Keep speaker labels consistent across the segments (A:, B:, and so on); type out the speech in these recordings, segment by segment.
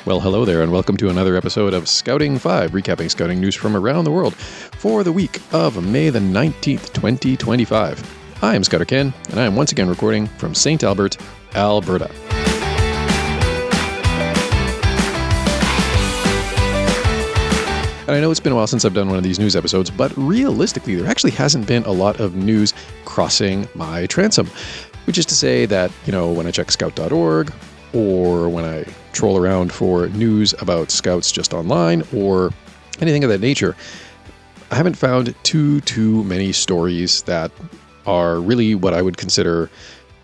A: Well, hello there, and welcome to another episode of Scouting 5, recapping scouting news from around the world for the week of May the 19th, 2025. I am Scouter Ken, and I am once again recording from St. Albert, Alberta. And I know it's been a while since I've done one of these news episodes, but realistically, there actually hasn't been a lot of news crossing my transom. Which is to say that, when I check scout.org, or when I troll around for news about scouts just online, or anything of that nature, I haven't found too many stories that are really what I would consider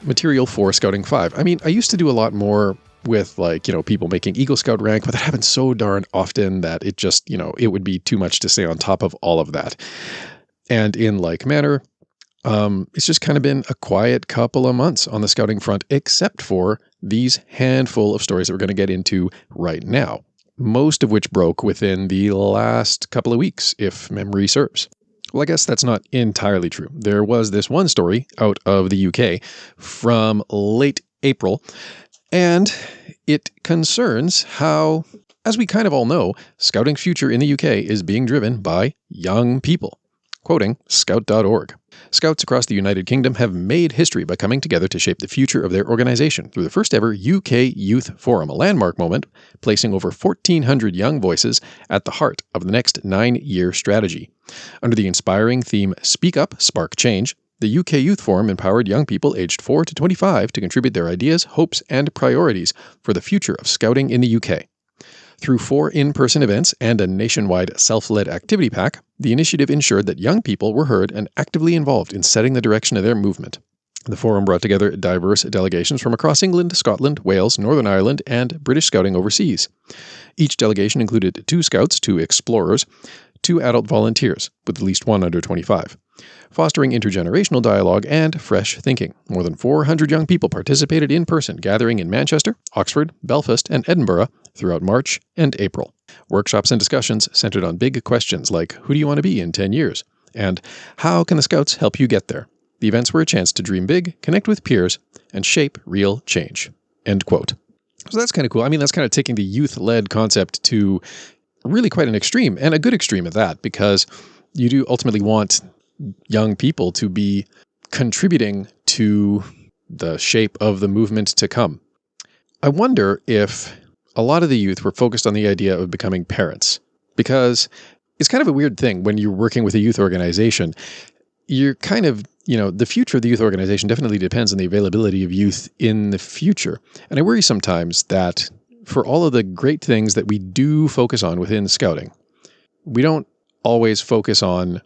A: material for Scouting 5. I mean, I used to do a lot more with people making Eagle Scout rank, but that happens so darn often that it just, it would be too much to stay on top of all of that. And in like manner, it's just kind of been a quiet couple of months on the scouting front, except for these handful of stories that we're going to get into right now, most of which broke within the last couple of weeks, if memory serves. Well, I guess that's not entirely true. There was this one story out of the UK from late April, and it concerns how, as we kind of all know, scouting's future in the UK is being driven by young people. Quoting scout.org. Scouts across the United Kingdom have made history by coming together to shape the future of their organization through the first ever UK Youth Forum, a landmark moment, placing over 1,400 young voices at the heart of the next 9-year strategy. Under the inspiring theme Speak Up, Spark Change, the UK Youth Forum empowered young people aged 4 to 25 to contribute their ideas, hopes, and priorities for the future of scouting in the UK. Through 4 in-person events and a nationwide self-led activity pack, the initiative ensured that young people were heard and actively involved in setting the direction of their movement. The forum brought together diverse delegations from across England, Scotland, Wales, Northern Ireland, and British Scouting overseas. Each delegation included 2 scouts, 2 explorers, 2 adult volunteers, with at least 1 under 25, fostering intergenerational dialogue and fresh thinking. More than 400 young people participated in person, gathering in Manchester, Oxford, Belfast, and Edinburgh throughout March and April. Workshops and discussions centered on big questions like, who do you want to be in 10 years? And how can the Scouts help you get there? The events were a chance to dream big, connect with peers, and shape real change. End quote. So that's kind of cool. I mean, that's kind of taking the youth-led concept to really quite an extreme, and a good extreme at that, because you do ultimately want young people to be contributing to the shape of the movement to come. I wonder if a lot of the youth were focused on the idea of becoming parents, because it's kind of a weird thing when you're working with a youth organization. You're kind of, the future of the youth organization definitely depends on the availability of youth in the future. And I worry sometimes that for all of the great things that we do focus on within scouting, we don't always focus on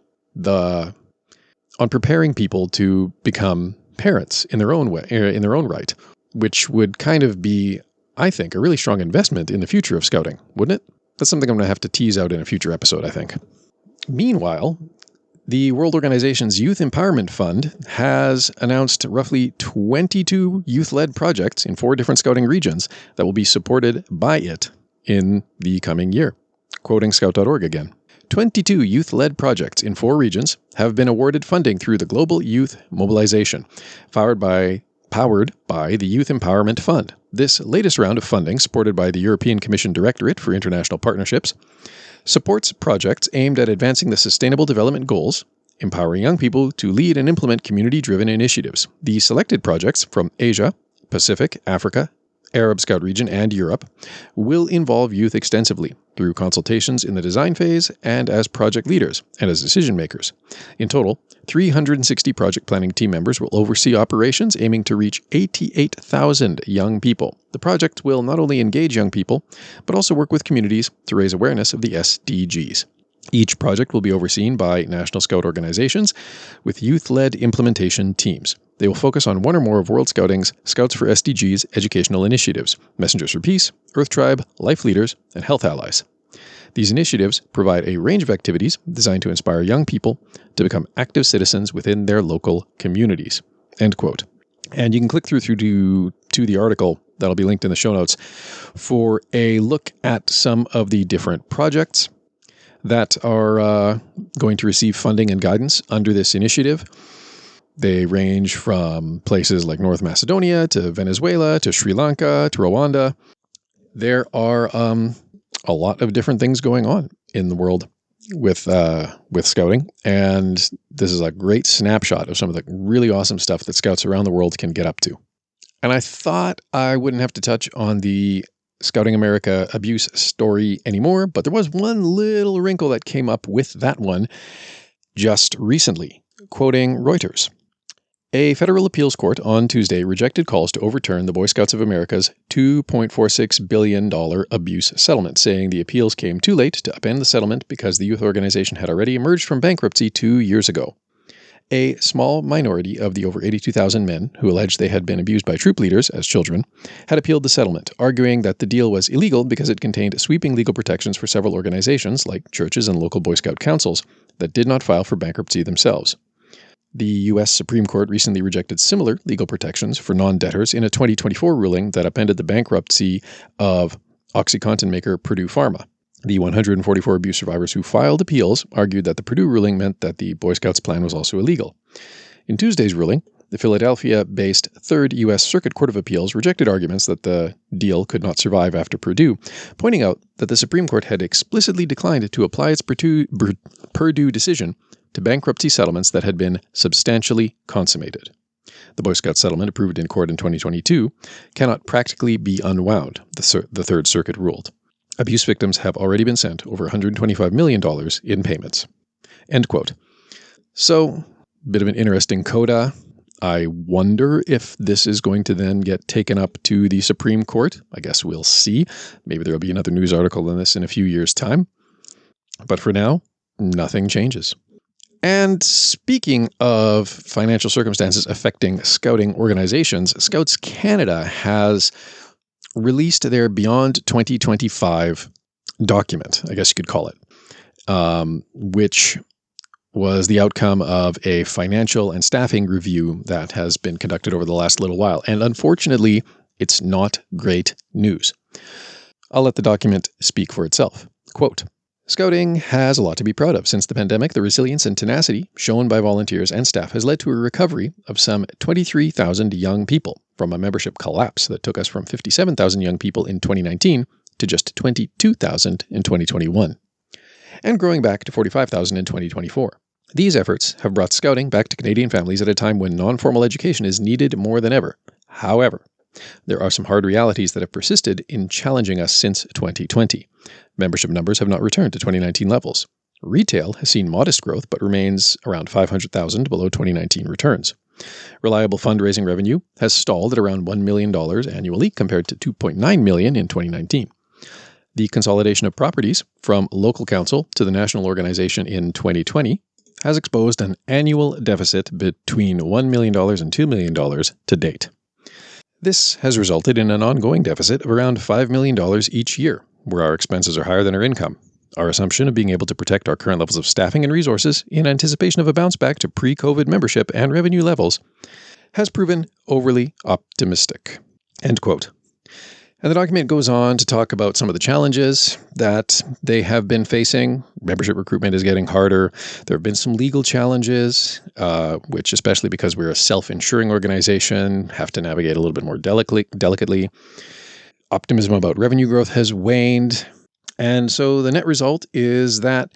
A: preparing people to become parents in their own way, in their own right, which would kind of be, I think, a really strong investment in the future of scouting, wouldn't it? That's something I'm going to have to tease out in a future episode, I think. Meanwhile, the World Organization's Youth Empowerment Fund has announced roughly 22 youth-led projects in 4 different scouting regions that will be supported by it in the coming year. Quoting scout.org again. 22 youth-led projects in 4 regions have been awarded funding through the Global Youth Mobilization, powered by the Youth Empowerment Fund. This latest round of funding, supported by the European Commission Directorate for International Partnerships, supports projects aimed at advancing the Sustainable Development Goals, empowering young people to lead and implement community-driven initiatives. The selected projects from Asia, Pacific, Africa, Arab Scout region, and Europe will involve youth extensively through consultations in the design phase and as project leaders and as decision makers. In total, 360 project planning team members will oversee operations aiming to reach 88,000 young people. The project will not only engage young people, but also work with communities to raise awareness of the SDGs. Each project will be overseen by National Scout organizations with youth-led implementation teams. They will focus on one or more of World Scouting's Scouts for SDGs educational initiatives, Messengers for Peace, Earth Tribe, Life Leaders, and Health Allies. These initiatives provide a range of activities designed to inspire young people to become active citizens within their local communities. End quote. And you can click through to the article that'll be linked in the show notes for a look at some of the different projects that are going to receive funding and guidance under this initiative. They range from places like North Macedonia to Venezuela to Sri Lanka to Rwanda. There are a lot of different things going on in the world with scouting, and this is a great snapshot of some of the really awesome stuff that scouts around the world can get up to. And I thought I wouldn't have to touch on the Scouting America abuse story anymore, but there was one little wrinkle that came up with that one just recently. Quoting Reuters, a federal appeals court on Tuesday rejected calls to overturn the Boy Scouts of America's $2.46 billion abuse settlement, saying the appeals came too late to upend the settlement because the youth organization had already emerged from bankruptcy 2 years ago. A small minority of the over 82,000 men who alleged they had been abused by troop leaders as children had appealed the settlement, arguing that the deal was illegal because it contained sweeping legal protections for several organizations, like churches and local Boy Scout councils, that did not file for bankruptcy themselves. The U.S. Supreme Court recently rejected similar legal protections for non-debtors in a 2024 ruling that upended the bankruptcy of OxyContin maker Purdue Pharma. The 144 abuse survivors who filed appeals argued that the Purdue ruling meant that the Boy Scouts plan was also illegal. In Tuesday's ruling, the Philadelphia-based Third U.S. Circuit Court of Appeals rejected arguments that the deal could not survive after Purdue, pointing out that the Supreme Court had explicitly declined to apply its Purdue decision to bankruptcy settlements that had been substantially consummated. The Boy Scout settlement, approved in court in 2022, cannot practically be unwound, the Third Circuit ruled. Abuse victims have already been sent over $125 million in payments. End quote. So, bit of an interesting coda. I wonder if this is going to then get taken up to the Supreme Court. I guess we'll see. Maybe there'll be another news article on this in a few years' time. But for now, nothing changes. And speaking of financial circumstances affecting scouting organizations, Scouts Canada has released their Beyond 2025 document, I guess you could call it, which was the outcome of a financial and staffing review that has been conducted over the last little while. And unfortunately, it's not great news. I'll let the document speak for itself. Quote, Scouting has a lot to be proud of. Since the pandemic, the resilience and tenacity shown by volunteers and staff has led to a recovery of some 23,000 young people from a membership collapse that took us from 57,000 young people in 2019 to just 22,000 in 2021, and growing back to 45,000 in 2024. These efforts have brought scouting back to Canadian families at a time when non-formal education is needed more than ever. However, there are some hard realities that have persisted in challenging us since 2020. Membership numbers have not returned to 2019 levels. Retail has seen modest growth but remains around 500,000 below 2019 returns. Reliable fundraising revenue has stalled at around $1 million annually compared to $2.9 million in 2019. The consolidation of properties from local council to the national organization in 2020 has exposed an annual deficit between $1 million and $2 million to date. This has resulted in an ongoing deficit of around $5 million each year, where our expenses are higher than our income. Our assumption of being able to protect our current levels of staffing and resources in anticipation of a bounce back to pre-COVID membership and revenue levels has proven overly optimistic. End quote. And the document goes on to talk about some of the challenges that they have been facing. Membership recruitment is getting harder. There have been some legal challenges, which, especially because we're a self-insuring organization, have to navigate a little bit more delicately. Optimism about revenue growth has waned. And so the net result is that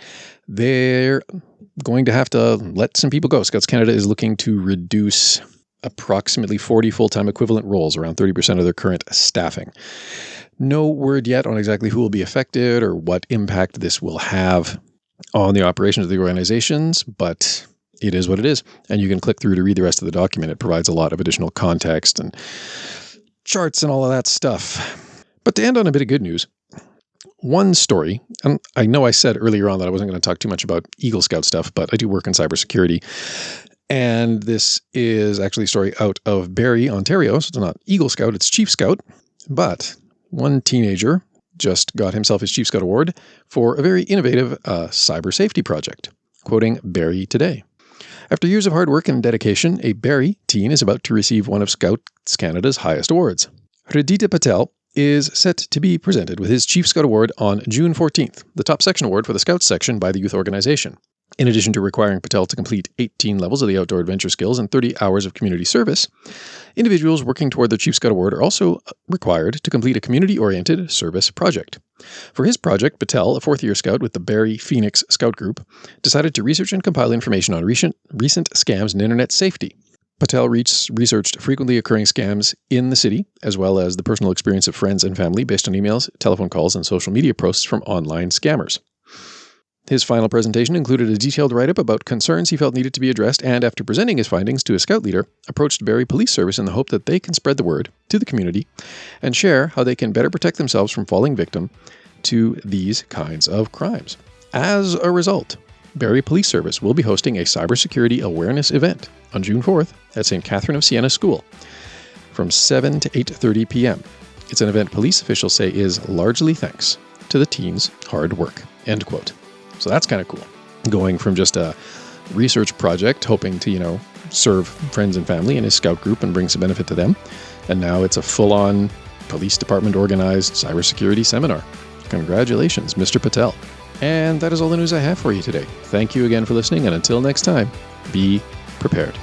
A: they're going to have to let some people go. Scouts Canada is looking to reduce approximately 40 full-time equivalent roles, around 30% of their current staffing. No word yet on exactly who will be affected or what impact this will have on the operations of the organizations, but it is what it is. And you can click through to read the rest of the document. It provides a lot of additional context and charts and all of that stuff. But to end on a bit of good news, one story, and I know I said earlier on that I wasn't going to talk too much about Eagle Scout stuff, but I do work in cybersecurity. And this is actually a story out of Barrie, Ontario. So it's not Eagle Scout, it's Chief Scout. But one teenager just got himself his Chief Scout Award for a very innovative cyber safety project. Quoting Barrie Today. After years of hard work and dedication, a Barrie teen is about to receive one of Scouts Canada's highest awards. Hridita Patel is set to be presented with his Chief Scout Award on June 14th, the top section award for the Scouts section by the youth organization. In addition to requiring Patel to complete 18 levels of the outdoor adventure skills and 30 hours of community service, Individuals working toward their Chief Scout Award are also required to complete a community-oriented service project. For his project, Patel, a fourth-year scout with the Barrie Phoenix Scout Group, decided to research and compile information on recent scams in internet safety. Patel researched frequently occurring scams in the city, as well as the personal experience of friends and family based on emails, telephone calls, and social media posts from online scammers. His final presentation included a detailed write-up about concerns he felt needed to be addressed, and after presenting his findings to a scout leader, approached Barrie Police Service in the hope that they can spread the word to the community and share how they can better protect themselves from falling victim to these kinds of crimes. As a result, Barrie Police Service will be hosting a cybersecurity awareness event on June 4th at St. Catherine of Siena School from 7 to 8:30 p.m. It's an event police officials say is largely thanks to the team's hard work. End quote. So that's kind of cool. Going from just a research project, hoping to, serve friends and family in his scout group and bring some benefit to them. And now it's a full-on police department organized cybersecurity seminar. Congratulations, Mr. Patel. And that is all the news I have for you today. Thank you again for listening, and until next time, be prepared.